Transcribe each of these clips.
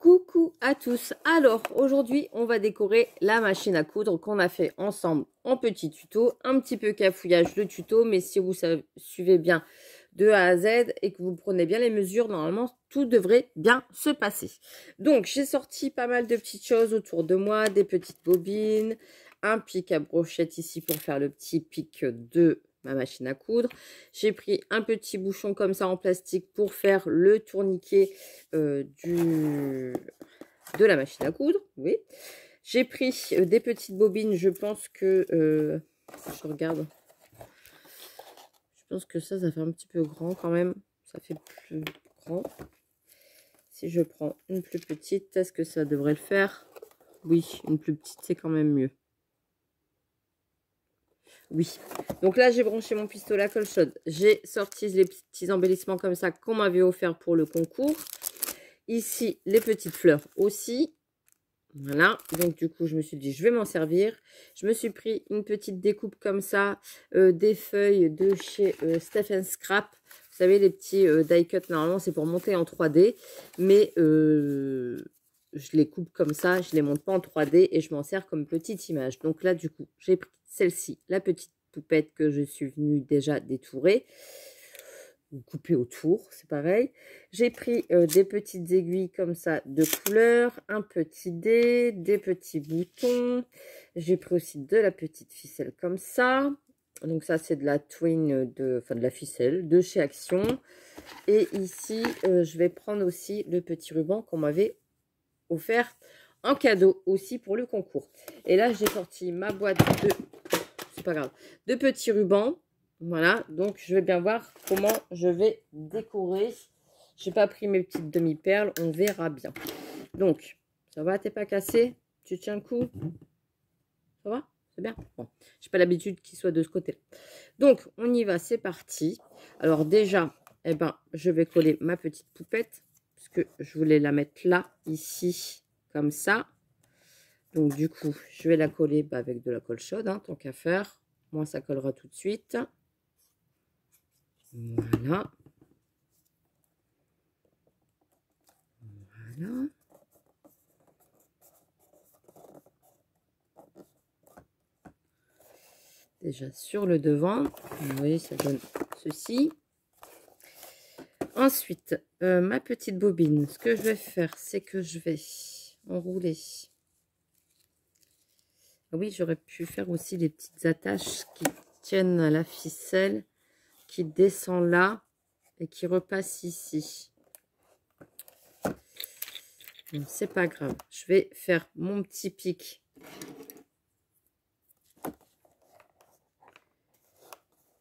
Coucou à tous. Alors aujourd'hui on va décorer la machine à coudre qu'on a fait ensemble en petit tuto, un petit peu cafouillage de tuto, mais si vous suivez bien de A à Z et que vous prenez bien les mesures, normalement tout devrait bien se passer. Donc j'ai sorti pas mal de petites choses autour de moi, des petites bobines, un pic à brochette ici pour faire le petit pic de ma machine à coudre. J'ai pris un petit bouchon comme ça en plastique pour faire le tourniquet de la machine à coudre. Oui. J'ai pris des petites bobines. Je pense que je regarde. Je pense que ça fait un petit peu grand quand même. Ça fait plus grand. Si je prends une plus petite, est-ce que ça devrait le faire? Oui, une plus petite, c'est quand même mieux. Oui, donc là j'ai branché mon pistolet à colle chaude. J'ai sorti les petits embellissements comme ça qu'on m'avait offert pour le concours. Ici les petites fleurs aussi. Voilà, donc du coup je me suis dit je vais m'en servir. Je me suis pris une petite découpe comme ça, des feuilles de chez Stephen Scrap. Vous savez les petits die cut, normalement c'est pour monter en 3D, mais je les coupe comme ça, je les monte pas en 3D et je m'en sers comme petite image. Donc là du coup j'ai pris celle-ci, la petite poupette que je suis venue déjà détourer ou couper autour, c'est pareil. J'ai pris des petites aiguilles comme ça de couleur, un petit dé, des petits boutons. J'ai pris aussi de la petite ficelle comme ça. Donc ça c'est de la twine, de la ficelle de chez Action. Et ici je vais prendre aussi le petit ruban qu'on m'avait offert en cadeau aussi pour le concours. Et là j'ai sorti ma boîte de, c'est pas grave, de petits rubans. Voilà, donc je vais bien voir comment je vais décorer. J'ai pas pris mes petites demi-perles, on verra bien. Donc, ça va, t'es pas cassé? Tu tiens le coup? Ça va? C'est bien? Bon, j'ai pas l'habitude qu'il soit de ce côté-là. Donc, on y va, c'est parti. Alors déjà, eh ben, je vais coller ma petite poupette, parce que je voulais la mettre là, ici, comme ça. Donc, du coup, je vais la coller avec de la colle chaude, hein, tant qu'à faire. Moi, ça collera tout de suite. Voilà. Voilà. Déjà sur le devant, vous voyez, ça donne ceci. Ensuite, ma petite bobine, ce que je vais faire, c'est que je vais enrouler. Ah oui, j'aurais pu faire aussi les petites attaches qui tiennent à la ficelle, qui descend là et qui repasse ici. C'est pas grave, je vais faire mon petit pic.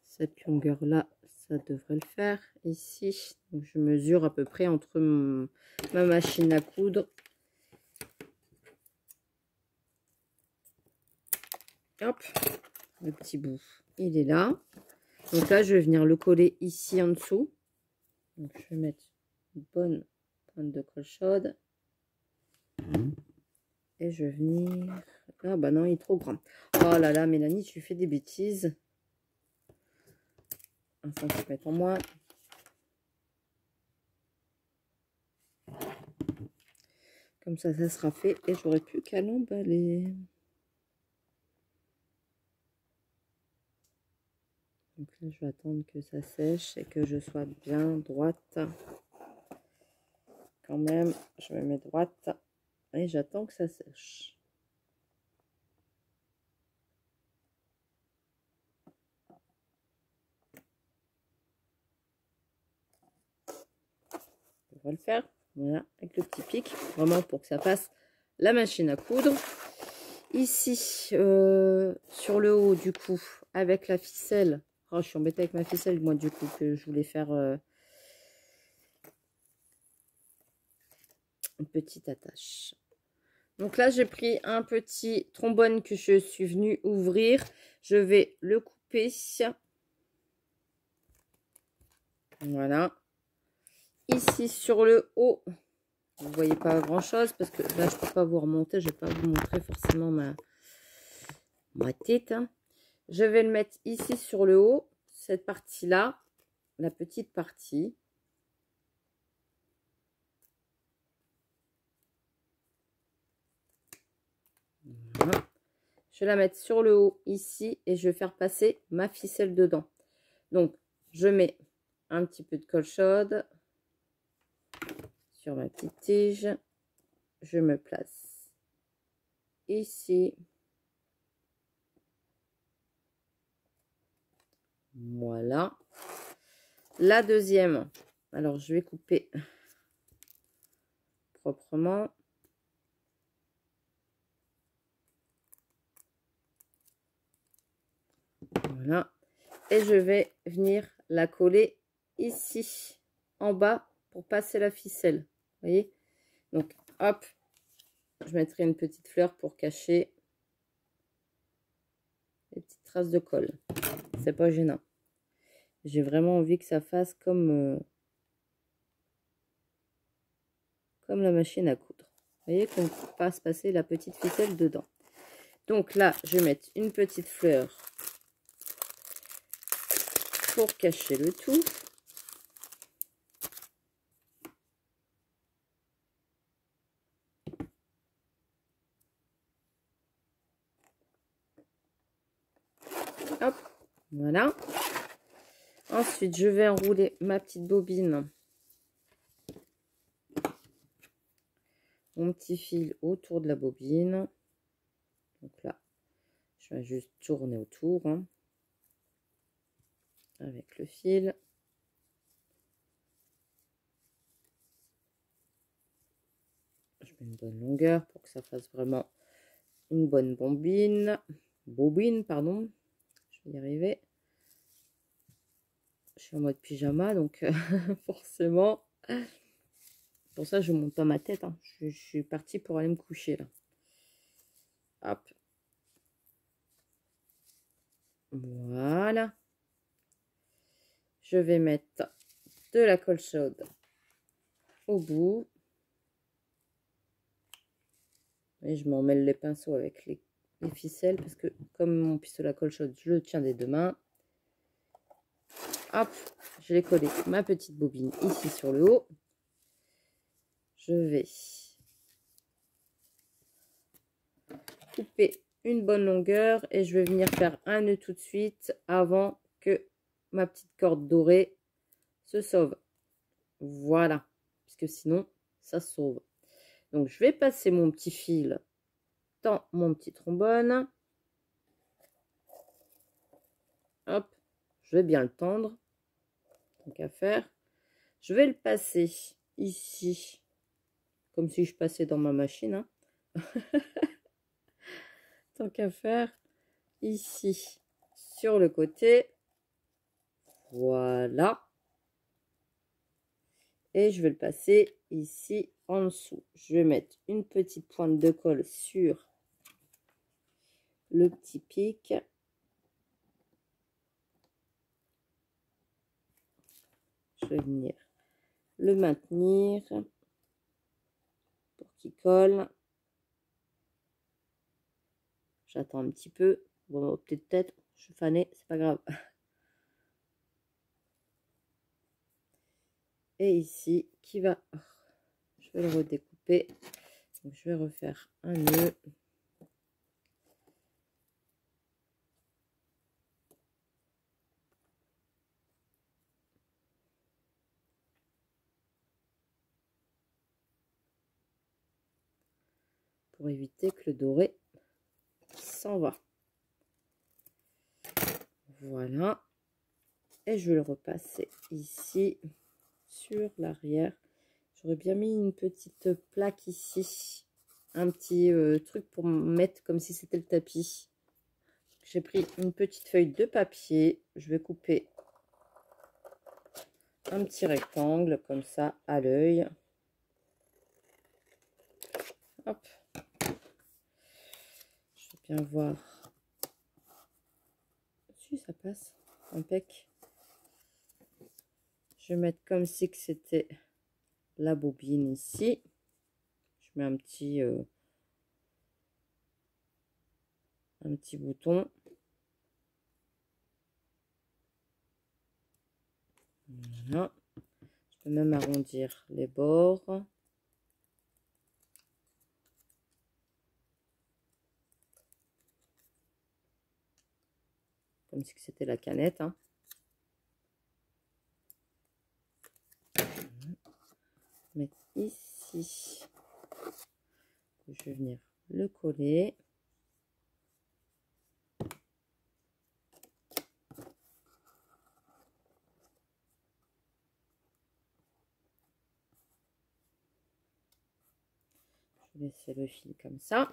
Cette longueur là, ça devrait le faire ici. Donc je mesure à peu près entre ma machine à coudre. Hop, le petit bout, il est là. Donc là, je vais venir le coller ici en dessous. Donc je vais mettre une bonne pointe de colle chaude. Et je vais venir... Ah bah non, il est trop grand. Oh là là, Mélanie, tu fais des bêtises. 1 cm en moins. Comme ça sera fait. Et j'aurai plus qu'à l'emballer. Donc là, je vais attendre que ça sèche et que je sois bien droite. Quand même, je me mets droite. Et j'attends que ça sèche. On va le faire, voilà, avec le petit pic, vraiment pour que ça passe la machine à coudre. Ici, sur le haut, du coup, avec la ficelle. Oh, je suis embêtée avec ma ficelle, moi, du coup, que je voulais faire une petite attache. Donc là, j'ai pris un petit trombone que je suis venue ouvrir. Je vais le couper. Voilà. Ici, sur le haut, vous voyez pas grand chose parce que là, je peux pas vous remonter. Je vais pas vous montrer forcément ma tête. Hein. Je vais le mettre ici sur le haut, cette partie-là, la petite partie. je vais la mettre sur le haut ici et je vais faire passer ma ficelle dedans. Donc, je mets un petit peu de colle chaude sur ma petite tige. Je me place ici. Voilà. La deuxième, alors je vais couper proprement. Voilà. Et je vais venir la coller ici, en bas, pour passer la ficelle. Vous voyez? Donc, hop, je mettrai une petite fleur pour cacher les petites traces de colle. C'est pas gênant. J'ai vraiment envie que ça fasse comme la machine à coudre. Vous voyez qu'on passe passer la petite ficelle dedans. Donc là, je vais mettre une petite fleur pour cacher le tout. Hop, voilà. Ensuite, je vais enrouler ma petite bobine. Mon petit fil autour de la bobine. Donc là, je vais juste tourner autour hein, avec le fil. Je mets une bonne longueur pour que ça fasse vraiment une bonne bobine. Bobine, pardon. Je vais y arriver. Je suis en mode pyjama, donc forcément. Pour ça, je monte pas ma tête. Hein. Je suis partie pour aller me coucher là. Hop. Voilà. Je vais mettre de la colle chaude au bout. Et je m'en mêle les pinceaux avec les ficelles parce que comme mon pistolet à colle chaude, je le tiens des deux mains. Hop, je l'ai collé ma petite bobine ici sur le haut. Je vais couper une bonne longueur et je vais venir faire un nœud tout de suite avant que ma petite corde dorée se sauve. Voilà, puisque sinon ça se sauve. Donc je vais passer mon petit fil dans mon petit trombone. Hop, je vais bien le tendre. Tant qu'à faire. Je vais le passer ici, comme si je passais dans ma machine. Hein. Tant qu'à faire, ici, sur le côté. Voilà. Et je vais le passer ici en dessous. Je vais mettre une petite pointe de colle sur le petit pic. Je vais venir le maintenir pour qu'il colle. J'attends un petit peu. Bon, peut-être, je suis fanée, c'est pas grave. Et ici, qui va... Je vais le redécouper. Donc, je vais refaire un nœud. Pour éviter que le doré s'en va. Voilà. Et je vais le repasser ici sur l'arrière. J'aurais bien mis une petite plaque ici. Un petit truc pour mettre comme si c'était le tapis. J'ai pris une petite feuille de papier. Je vais couper un petit rectangle comme ça à l'œil. Hop. Je vais bien voir. Si ça passe. Impec. Je vais mettre comme si que c'était la bobine ici. Je mets un petit bouton. Voilà. Je peux même arrondir les bords. comme si c'était la canette. Hein. Mettre ici. Je vais venir le coller. Je vais laisser le fil comme ça.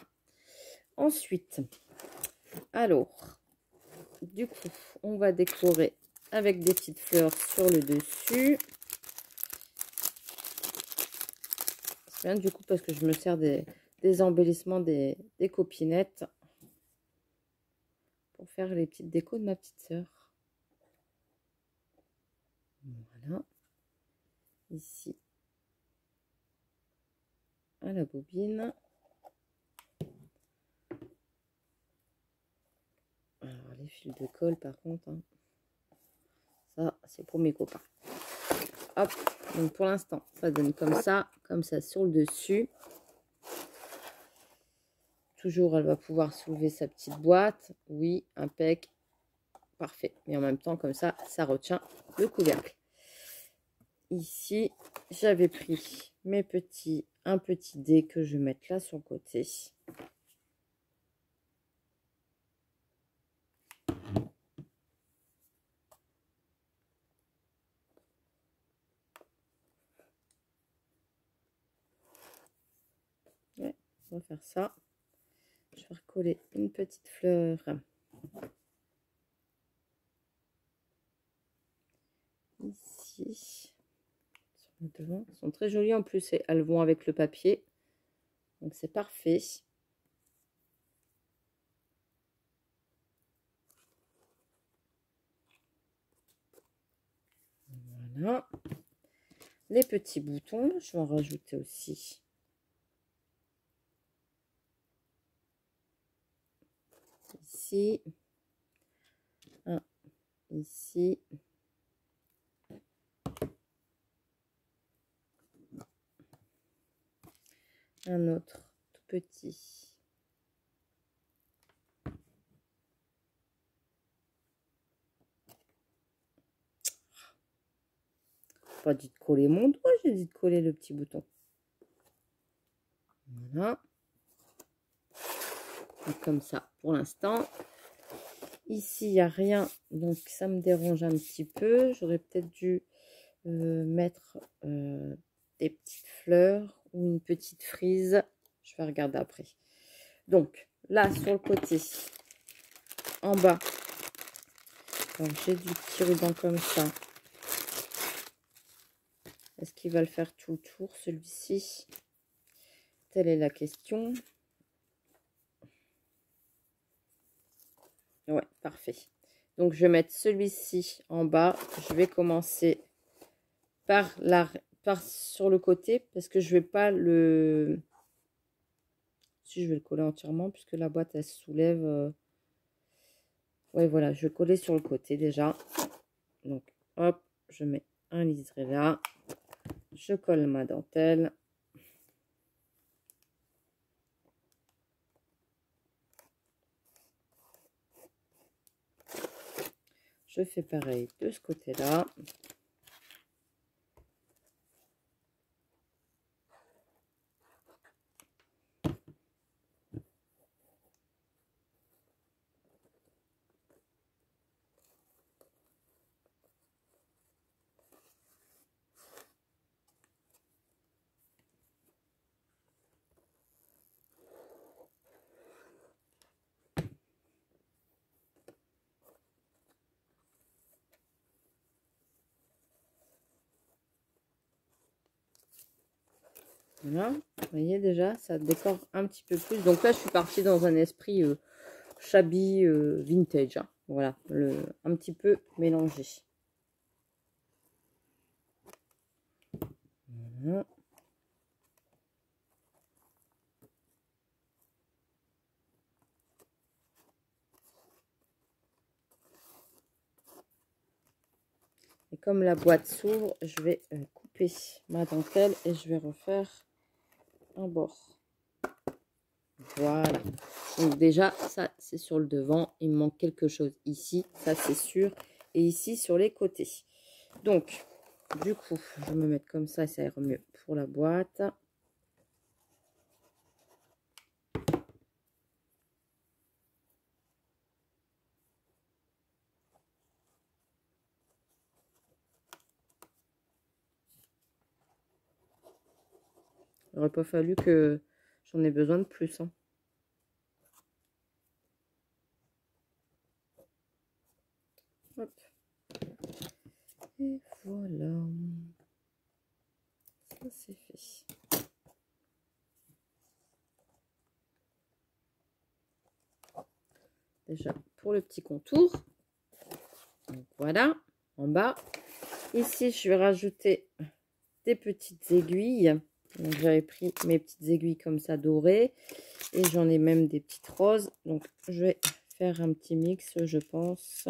Ensuite, alors, du coup, on va décorer avec des petites fleurs sur le dessus. C'est bien du coup parce que je me sers des embellissements des copinettes pour faire les petites décos de ma petite sœur. Voilà. Ici, à la bobine. Alors, les fils de colle, par contre, hein, ça, c'est pour mes copains. Hop, donc pour l'instant, ça donne comme ça sur le dessus. Toujours, elle va pouvoir soulever sa petite boîte. Oui, impec, parfait. Mais en même temps, comme ça, ça retient le couvercle. Ici, j'avais pris un petit dé que je vais mettre là sur le côté. Ouais, on va faire ça. Je vais recoller une petite fleur ici sur le devant. Elles sont très jolies en plus et elles vont avec le papier, donc c'est parfait. Voilà. Les petits boutons, je vais en rajouter aussi. Ici. Un ici. Un autre tout petit. Pas dit de coller mon doigt, j'ai dit de coller le petit bouton. Voilà. Donc, comme ça pour l'instant. Ici, il n'y a rien, donc ça me dérange un petit peu. J'aurais peut-être dû mettre des petites fleurs ou une petite frise. Je vais regarder après. Donc, là, sur le côté, en bas, j'ai du petit ruban comme ça. Est-ce qu'il va le faire tout le tour, celui-ci? Telle est la question. Ouais, parfait. Donc, je vais mettre celui-ci en bas. Je vais commencer par sur le côté parce que je vais pas le... Si, je vais le coller entièrement puisque la boîte, elle se soulève. Ouais, voilà, je vais coller sur le côté déjà. Donc, hop, je mets un liseré là. Je colle ma dentelle. Je fais pareil de ce côté-là. Voilà, vous voyez déjà, ça décore un petit peu plus. Donc là, je suis partie dans un esprit shabby vintage. Hein. Voilà, un petit peu mélangé. Voilà. Et comme la boîte s'ouvre, je vais couper ma dentelle et je vais refaire un bord. Voilà. Donc déjà, ça, c'est sur le devant. Il me manque quelque chose ici, ça, c'est sûr. Et ici, sur les côtés. Donc, du coup, je vais me mettre comme ça ira mieux pour la boîte. Il n'aurait pas fallu que j'en ai besoin de plus. Hein. Hop. Et voilà. Ça, c'est fait. Déjà, pour le petit contour. Donc, voilà, en bas. Ici, je vais rajouter des petites aiguilles. J'avais pris mes petites aiguilles comme ça dorées. Et j'en ai même des petites roses. Donc, je vais faire un petit mix, je pense.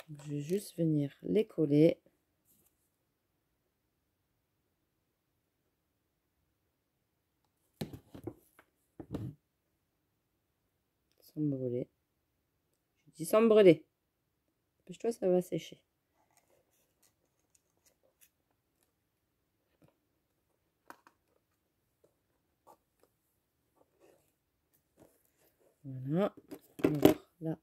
Je vais juste venir les coller. Sans me brûler. Je dis sans me brûler. Dépêche-toi, ça va sécher. Voilà. Alors, là.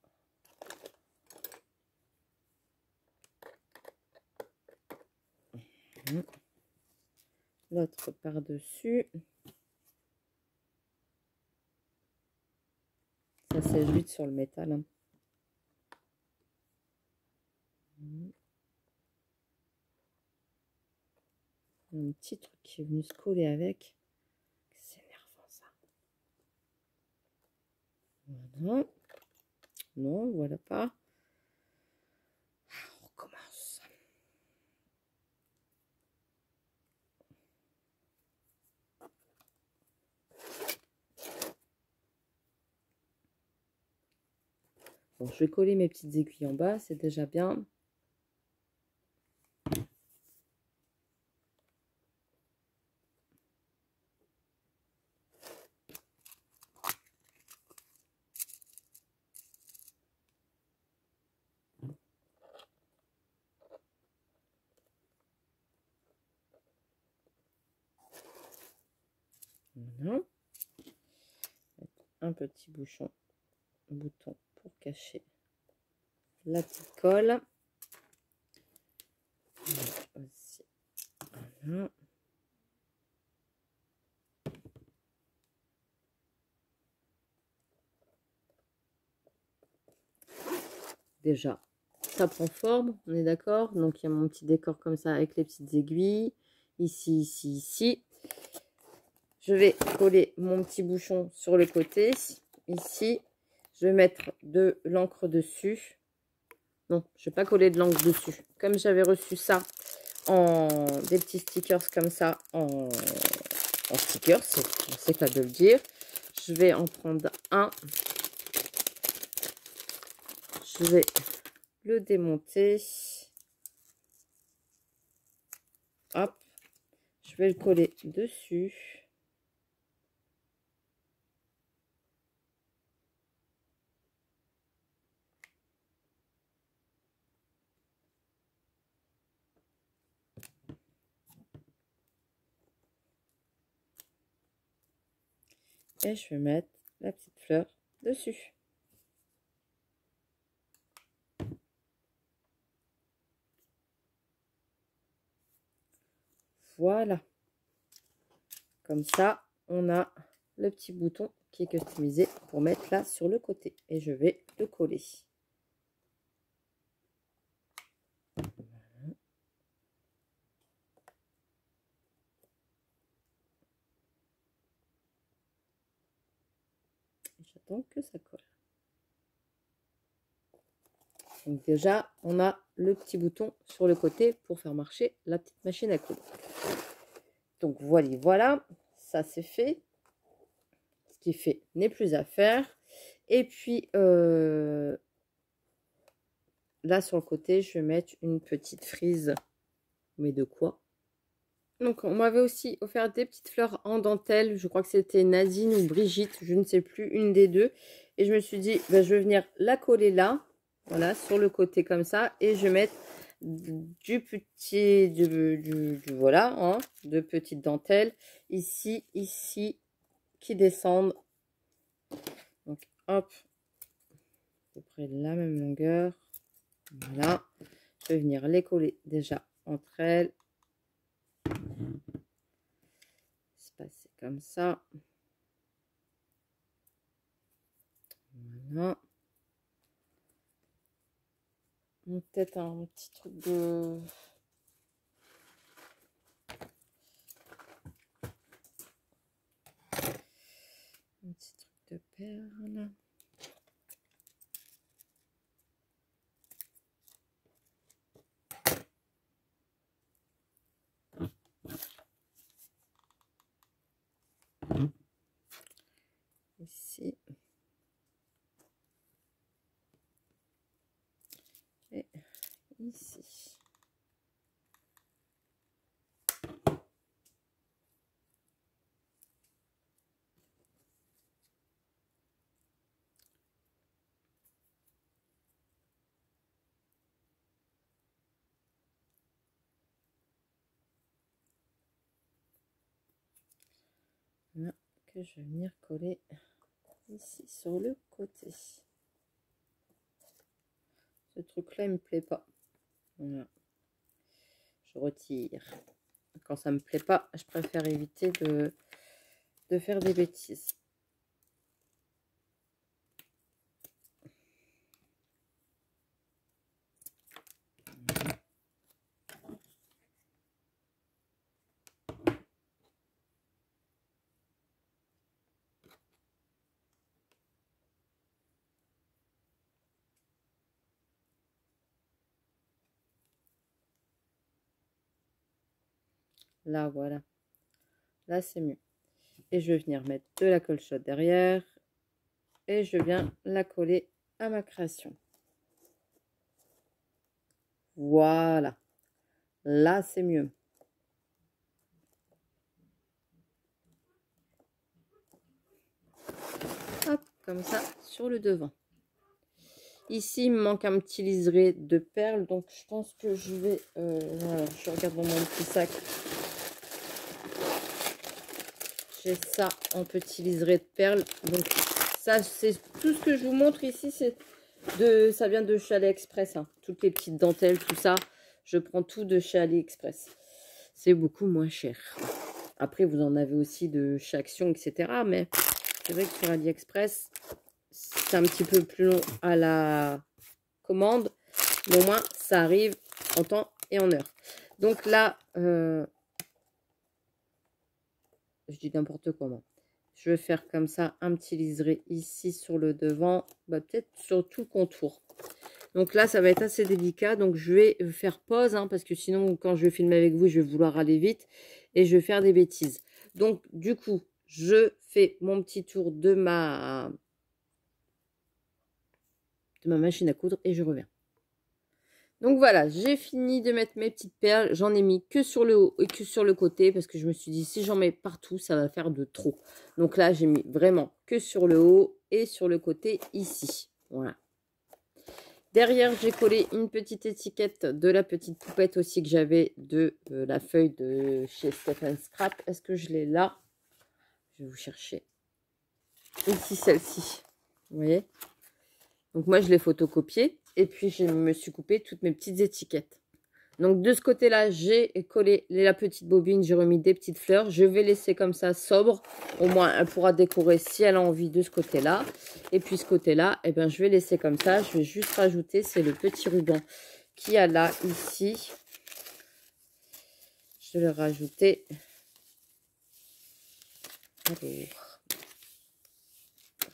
L'autre par-dessus. Ça, c'est l'huile sur le métal. Hein. Un petit truc qui est venu se coller avec. C'est énervant, ça. Voilà. Non, voilà pas. On recommence. Bon, je vais coller mes petites aiguilles en bas, c'est déjà bien. Voilà. Un petit bouton pour cacher la petite colle. Aussi. Voilà. Déjà, ça prend forme, on est d'accord. Donc, il y a mon petit décor comme ça avec les petites aiguilles. Ici, ici, ici. Je vais coller mon petit bouchon sur le côté. Ici, je vais mettre de l'encre dessus. Non, je ne vais pas coller de l'encre dessus. Comme j'avais reçu ça en des petits stickers comme ça, en stickers, c'est cas de le dire. Je vais en prendre un. Je vais le démonter. Hop. Je vais le coller dessus. Et je vais mettre la petite fleur dessus. Voilà. Comme ça, on a le petit bouton qui est customisé pour mettre là sur le côté. Et je vais le coller. Voilà. J'attends que ça colle. Donc déjà, on a le petit bouton sur le côté pour faire marcher la petite machine à coudre. Donc voilà, voilà, ça c'est fait. Ce qui est fait n'est plus à faire. Et puis, là sur le côté, je vais mettre une petite frise. Mais de quoi? Donc, on m'avait aussi offert des petites fleurs en dentelle. Je crois que c'était Nadine ou Brigitte, je ne sais plus, une des deux. Et je me suis dit, ben, je vais venir la coller là, voilà, sur le côté comme ça. Et je vais mettre du petit, voilà, hein, de petites dentelles ici, ici, qui descendent. Donc, hop, à peu près la même longueur. Voilà, je vais venir les coller déjà entre elles. Passer comme ça. Voilà. Peut-être un petit truc de... Un petit truc de perles. Ici. Et ici. Voilà, que je vais venir coller ici sur le côté. Ce truc-là, il me plaît pas. Voilà. Je retire. Quand ça me plaît pas, je préfère éviter de faire des bêtises. Là, voilà. Là, c'est mieux. Et je vais venir mettre de la colle chaude derrière. Et je viens la coller à ma création. Voilà. Là, c'est mieux. Hop, comme ça, sur le devant. Ici, il me manque un petit liseré de perles. Donc, je pense que je vais... voilà, je regarde dans mon petit sac. J'ai ça en petit liseré de perles. Donc, ça, c'est tout ce que je vous montre ici. Ça vient de chez AliExpress. Hein. Toutes les petites dentelles, tout ça. Je prends tout de chez AliExpress. C'est beaucoup moins cher. Après, vous en avez aussi de chez Action, etc. Mais c'est vrai que sur AliExpress, c'est un petit peu plus long à la commande. Mais au moins, ça arrive en temps et en heure. Donc là, je dis n'importe comment. Je vais faire comme ça un petit liseré ici sur le devant. Bah, peut-être sur tout le contour. Donc là, ça va être assez délicat. Donc je vais faire pause. Hein, parce que sinon, quand je vais filmer avec vous, je vais vouloir aller vite. Et je vais faire des bêtises. Donc du coup, je fais mon petit tour de ma machine à coudre. Et je reviens. Donc voilà, j'ai fini de mettre mes petites perles. J'en ai mis que sur le haut et que sur le côté. Parce que je me suis dit, si j'en mets partout, ça va faire de trop. Donc là, j'ai mis vraiment que sur le haut et sur le côté ici. Voilà. Derrière, j'ai collé une petite étiquette de la petite poupette aussi que j'avais de la feuille de chez Stephen Scrap. Est-ce que je l'ai là? Je vais vous chercher. Ici, celle-ci. Vous voyez? Donc moi, je l'ai photocopiée. Et puis, je me suis coupé toutes mes petites étiquettes. Donc, de ce côté-là, j'ai collé la petite bobine. J'ai remis des petites fleurs. Je vais laisser comme ça sobre. Au moins, elle pourra décorer si elle a envie de ce côté-là. Et puis, ce côté-là, eh ben, je vais laisser comme ça. Je vais juste rajouter, c'est le petit ruban qu'il y a là, ici. Je vais le rajouter. Alors,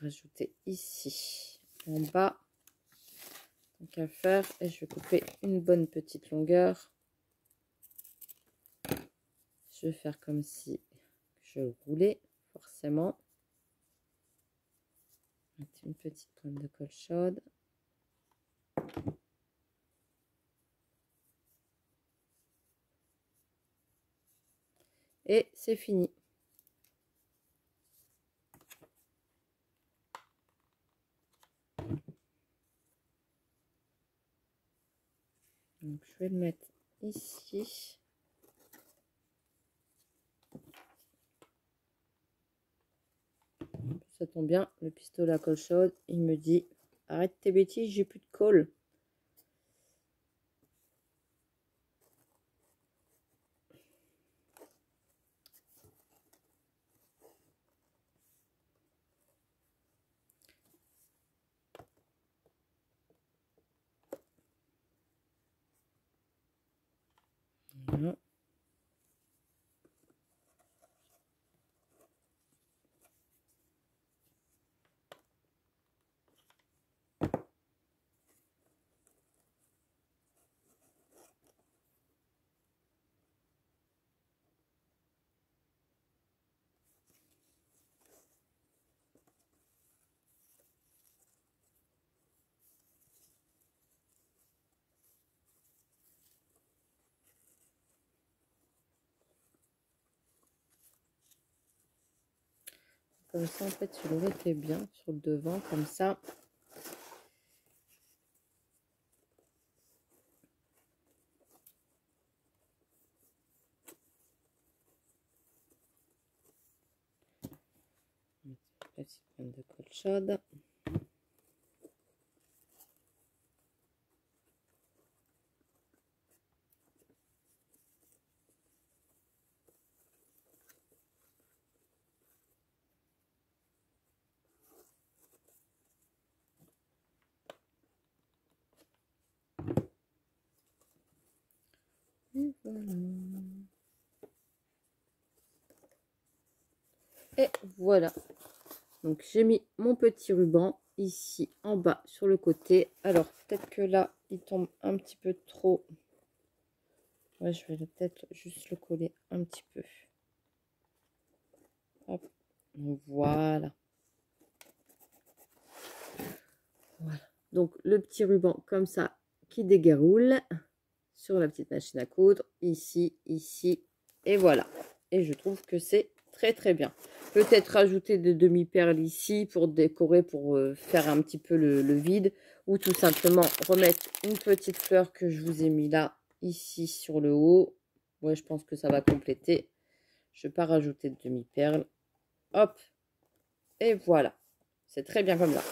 rajouter ici, en bas. Donc à faire, et je vais couper une bonne petite longueur. Je vais faire comme si je roulais, forcément. Mettre une petite pointe de colle chaude. Et c'est fini. Donc, je vais le mettre ici. Ça tombe bien, le pistolet à colle chaude, il me dit « Arrête tes bêtises, j'ai plus de colle. » Voilà. Comme ça, en fait, tu l'aurais fait bien sur le devant, comme ça. Petite pointe de colle chaude. Et voilà. Et voilà. Donc, j'ai mis mon petit ruban ici en bas sur le côté. Alors, peut-être que là, il tombe un petit peu trop. Ouais, je vais peut-être juste le coller un petit peu. Hop. Voilà. Voilà. Donc, le petit ruban comme ça qui dégaroule sur la petite machine à coudre. Ici, ici. Et voilà. Et je trouve que c'est très, très bien. Peut-être rajouter des demi-perles ici pour décorer, pour faire un petit peu le vide. Ou tout simplement remettre une petite fleur que je vous ai mis là, ici sur le haut. Ouais, je pense que ça va compléter. Je ne vais pas rajouter de demi-perles. Hop. Et voilà. C'est très bien comme ça.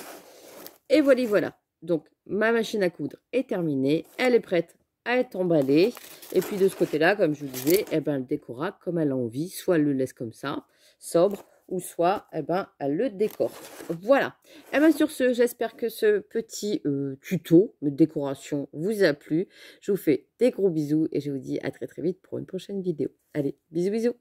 Et voilà, voilà. Donc, ma machine à coudre est terminée. Elle est prête à être emballée. Et puis, de ce côté-là, comme je vous disais, eh ben, elle décorera comme elle a envie. Soit elle le laisse comme ça, sobre, ou soit eh ben, elle le décore. Voilà. Et bien, sur ce, j'espère que ce petit tuto de décoration vous a plu. Je vous fais des gros bisous et je vous dis à très très vite pour une prochaine vidéo. Allez, bisous bisous.